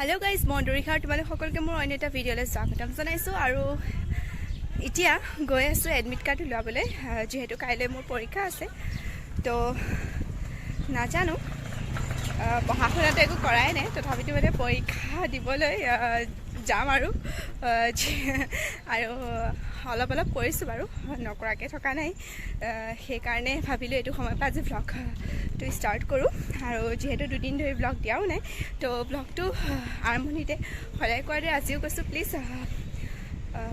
Hello guys, মই Antarikha তোমালোক সকলকে মোৰ অন্য এটা ভিডিঅ'লৈ স্বাগতম জনাইছো আৰু এতিয়া গৈ আছো এডমিট কাৰ্ড উলাবলৈ যেহেতু কাইলৈ মোৰ পৰীক্ষা আছে তো নাজানো পঢ়াশুনাটো একো কৰাই নাই তথাপিতো মানে পৰীক্ষা দিবলৈ যাম আৰু অলপ কৰিছো বাৰু নকৰাকে থকা নাই সেই কাৰণে ভাবিলো এটো সময় পা যে ব্লগটো ষ্টাৰ্ট কৰো আৰু যেহেতু দুদিন ধৰি ব্লগ দিয়াও নাই তো ব্লগটো আৰম্ভণিতে সদায় কৰে আজিও কৈছো প্লিজ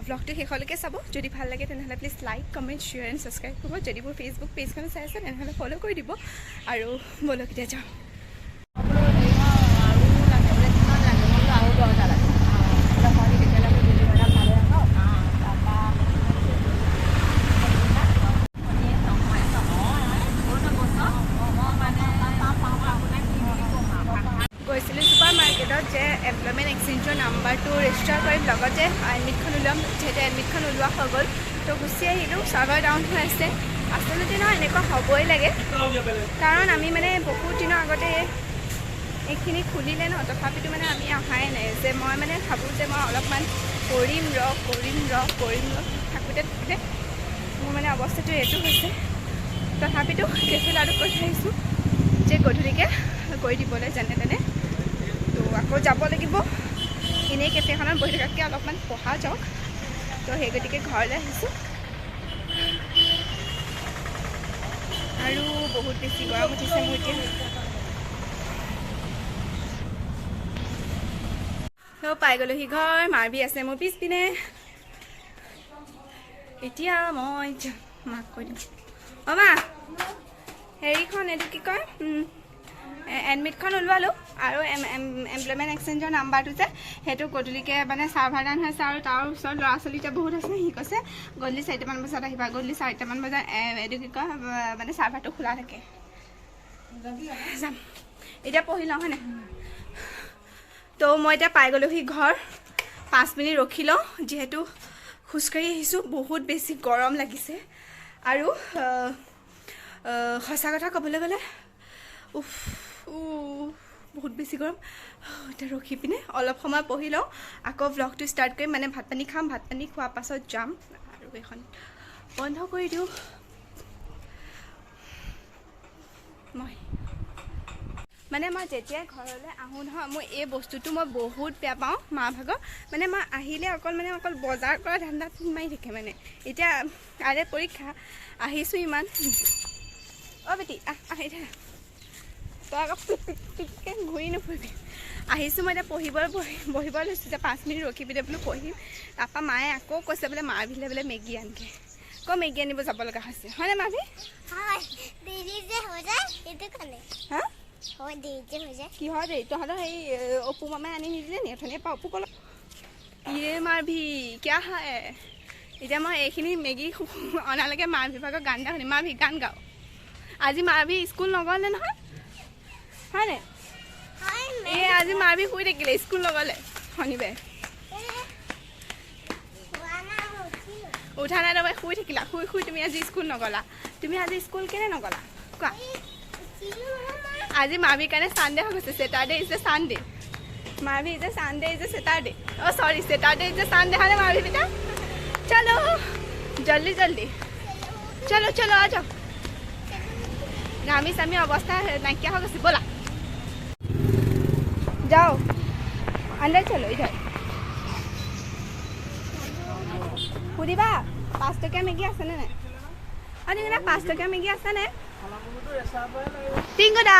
ব্লগটো শেষলৈকে চাব যদি ভাল লাগে তেনেহলে please like comment share and subscribe কৰিব যদি মোৰ ফেসবুক পেজখন চাই আছে তেনেহলে ফলো কৰি দিব আৰু বলক এতিয়া যাওঁ যে এমপ্লয়মেন্ট এক্সচেঞ্জৰ নাম্বাৰটো ৰেজিষ্টাৰ কৰিম লগতে এডমিটখন উলিয়াম যেহেতু এডমিটখন ওলোৱা হৈ গ'ল তো গুচি আহিলোঁ চাৰ্ভাৰ ডাউন হৈ আছে আচলতে ন এনেকুৱা হ'বই লাগে কাৰণ আমি মানে বহুত দিনৰ আগতে এইখিনি খুলিলে ন তথাপিতো মানে আমি অহাই নাই যে মই মানে ভাবোঁ যে মই অলপমান কৰিম ৰ থাকোঁতে মোৰ মানে অৱস্থাটো এইটো হৈছে তথাপিতো কেফে লাডু কৰি আহিছোঁ যে গধূলিকৈ কৰি দিবলৈ যেনে তেনে আকৌ যাব লাগিব এনেই কেফেখনত বহি থকাতকৈ অলপমান পঢ়া যাওক তো সেই গতিকে ঘৰলৈ আহিছোঁ আৰু বহুত বেছি গৰম উঠিছে মোৰ এতিয়া তো পাই গ'লোহি ঘৰ মাৰবি আছে মোৰ পিছপিনে এতিয়া মই মাক কৈ দিম অ' মা হেৰিখন এইটো কি কয় এডমিটখন ওলোৱালোঁ আৰু এমপ্লয়মেণ্ট এক্সচেঞ্জৰ নাম্বাৰটো যে সেইটো গধূলিকৈ মানে চাৰ্ভাৰ ডাউন হৈছে আৰু তাৰ ওচৰত ল'ৰা ছোৱালী এতিয়া বহুত আছে সি কৈছে গধূলি 4টামান বজাত আহিবা গধূলি 4টামান বজাত এইটো কি কয় মানে চাৰ্ভাৰটো খোলা থাকে যাম এতিয়া পঢ়ি লওঁ হয়নে তো মই এতিয়া পাই গ'লোহি ঘৰ 5 মিনিট ৰখি লওঁ যিহেতু খোজকাঢ়ি আহিছোঁ বহুত বেছি গৰম লাগিছে আৰু সঁচা কথা ক'বলৈ গ'লে বহুত বেছি গৰম এতিয়া ৰখি পিনে অলপ সময় পঢ়ি লওঁ আকৌ ব্লগটো ষ্টাৰ্ট কৰিম মানে ভাত পানী খাম ভাত পানী খোৱাৰ পাছত যাম আৰু এইখন বন্ধ কৰি দিওঁ মই যেতিয়াই ঘৰলৈ আহোঁ নহয় মই এই বস্তুটো মই বহুত বেয়া পাওঁ মা ভাগৰ মানে মই আহিলে অকল বজাৰ কৰা ধান্দাত মাৰি থাকে মানে এতিয়া কাইলৈ পৰীক্ষা আহিছোঁ ইমান অ' বেটি আহি থাক তই আকৌ পিককৈ ঘূৰি নুফুৰিবি আহিছোঁ মই এতিয়া বহিব লৈছোঁ যে 5 মিনিট ৰখি পিনে বোলো পঢ়িম তাৰপৰা মায়ে আকৌ কৈছে বোলে মাৰ ভিলে বোলে মেগী আনকে আকৌ মেগী আনিব যাব লগা হৈছে হয়নে মাভি কি হয় দেই তহঁতৰ সেই অপু মামাই আনি নিদিলে নি অথনিয়ে পৰা অপু ক'লত ইয়ে মাৰভি কিয়া হয় এতিয়া মই এইখিনি মেগী অনালৈকে মাৰভি ভাগৰ গান এটা শুনিম মাৰভি গান গাওঁ আজি মাৰভি স্কুল নগ'লে নহয় হয়নে এই আজি মাৰভি শুই থাকিলে স্কুল নগ'লে শনিবাৰে উঠা নাই তাৰপৰা শুই থাকিলা শুই তুমি আজি স্কুল নগ'লা তুমি আজি স্কুল কেনে নগ'লা কোৱা আজি মাৰভিৰ কাৰণে ছানডে হৈ গৈছে ছেটাৰডে ইজ এ ছানডে মাৰভি is a Sunday is a Saturday অ' sorry Saturday is a Sunday হয়নে মাৰভি বেটা চলো জল্দি চলো আ যাও ঘামি চামি অৱস্থা নাইকিয়া হৈ গৈছে ব'লা যাও আন্দাৰ চলো ইধৰ সুধিবা 5 টকীয়া মেগী আছেনে নাই আৰু কিনা 5 টকীয়া মেগী আছেনে টিংগুদা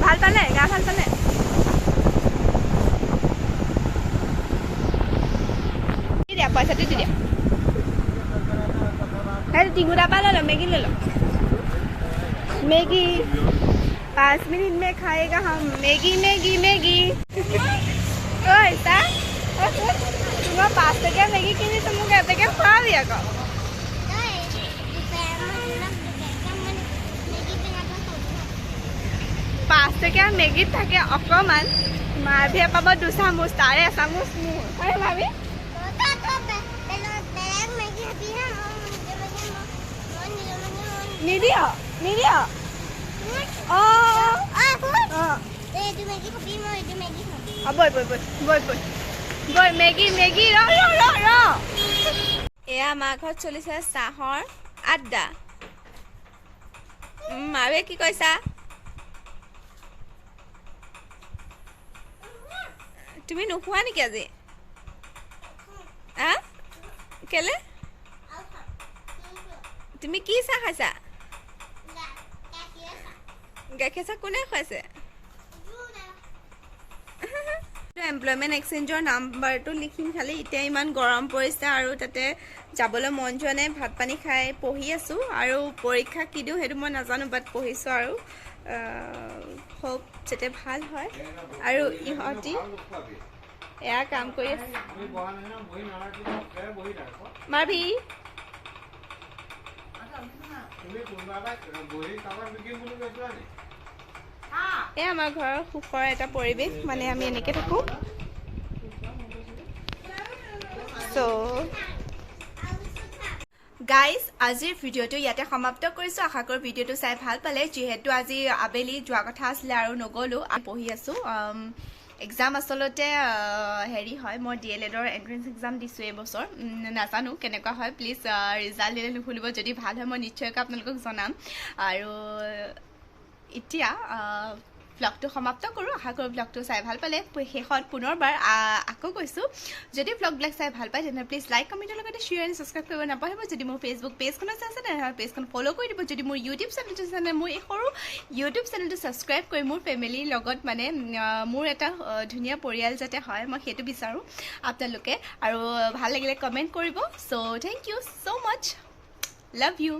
ভাল পালে গা ভাল পালে দিয়া পইচাটো দি দিয়া সেইটো টিংগুদা পৰা লৈ লো মেগী লৈ লো मैगी 5 मिनट में खाएगा हम मैगी ऐसा तुम 5 टकिया मैगी किनी तुम कहते क्या खा दिया का 5 टकिया मैगी থাকে অকমান মাৰভিয়ে পাব 2 চামুচ তাৰে এচামুচ মোৰ হয় ভাবি নিদিয়া Oh. বৈ বৈ বৈ বৈ বৈ বৈ মেগী মেগী ৰ এয়া আমাৰ ঘৰত চলিছে চাহৰ আড্ডা মাৱে কি কৈছা তুমি নোখোৱা নেকি আজি কেলে তুমি কি চাহ খাইছা গাখীৰ চাহ কোনে খুৱাইছে এমপ্লয়মেণ্ট এক্সচেঞ্জৰ নাম্বাৰটো লিখিম খালি এতিয়া ইমান গৰম পৰিছে আৰু তাতে যাবলৈ মন যোৱা নাই ভাত পানী খাই পঢ়ি আছোঁ আৰু পৰীক্ষা কি দিওঁ সেইটো মই নাজানো বাট পঢ়িছোঁ আৰু হোপ যাতে ভাল হয় আৰু ইহঁতি এয়া কাম কৰি আছে মাৰভি এই আমাৰ ঘৰৰ সুখৰ এটা পৰিৱেশ মানে আমি এনেকৈ থাকোঁ চ' গাইজ আজিৰ ভিডিঅ'টো ইয়াতে সমাপ্ত কৰিছোঁ আশা কৰোঁ ভিডিঅ'টো চাই ভাল পালে যিহেতু আজি আবেলি যোৱা কথা আছিলে আৰু নগ'লোঁ পঢ়ি আছোঁ এক্সাম আচলতে হেৰি হয় মই DLEDৰ এণ্ট্ৰেঞ্চ এক্সাম দিছোঁ এইবছৰ নাজানো কেনেকুৱা হয় প্লিজ ৰিজাল্ট দিলে নুশুনিব যদি ভাল হয় মই নিশ্চয়কৈ আপোনালোকক জনাম আৰু এতিয়া ব্লগটো সমাপ্ত কৰোঁ আশা কৰোঁ ব্লগটো চাই ভাল পালে শেষত পুনৰবাৰ আকৌ কৈছোঁ যদি ব্লগবিলাক চাই ভাল পায় তেনেহ'লে প্লিজ লাইক কমেণ্টৰ লগতে শ্বেয়াৰ এণ্ড ছাবস্ক্ৰাইব কৰিব নাপাহৰিব যদি মোৰ ফেচবুক পেজখনত আছে তেনেহ'লে পেজখন ফ'ল' কৰি দিব যদি মোৰ ইউটিউব চেনেলটো আছে মোৰ এই সৰু ইউটিউব চেনেলটো ছাবস্ক্ৰাইব কৰি মোৰ ফেমিলিৰ লগত মানে মোৰ এটা ধুনীয়া পৰিয়াল যাতে হয় মই সেইটো বিচাৰোঁ আপোনালোকে আৰু ভাল লাগিলে কমেণ্ট কৰিব so' thank you so' much love U